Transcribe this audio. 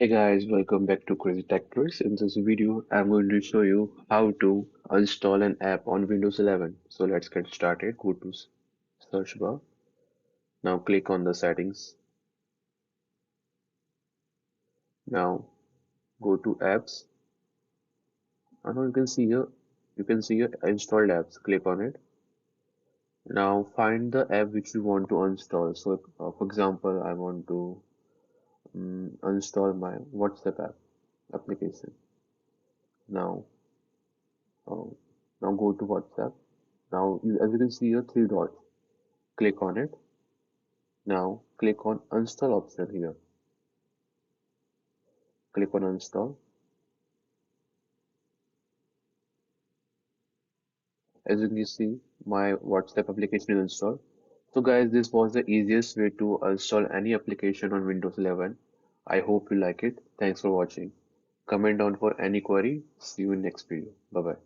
Hey guys, welcome back to Crazy Tech Tours. In this video, I'm going to show you how to install an app on Windows 11. So let's get started. Go to search bar. Now click on the settings. Now go to apps. And now you can see here installed apps. Click on it. Now find the app which you want to install. So for example, I want to install my WhatsApp application. Now, uh, now go to WhatsApp. Now, as you can see here, three dots. Click on it. Now click on Install option here. Click on Install. As you can see, my WhatsApp application is installed. So guys, this was the easiest way to install any application on Windows 11. I hope you like it. Thanks for watching. Comment down for any query. See you in next video. Bye bye.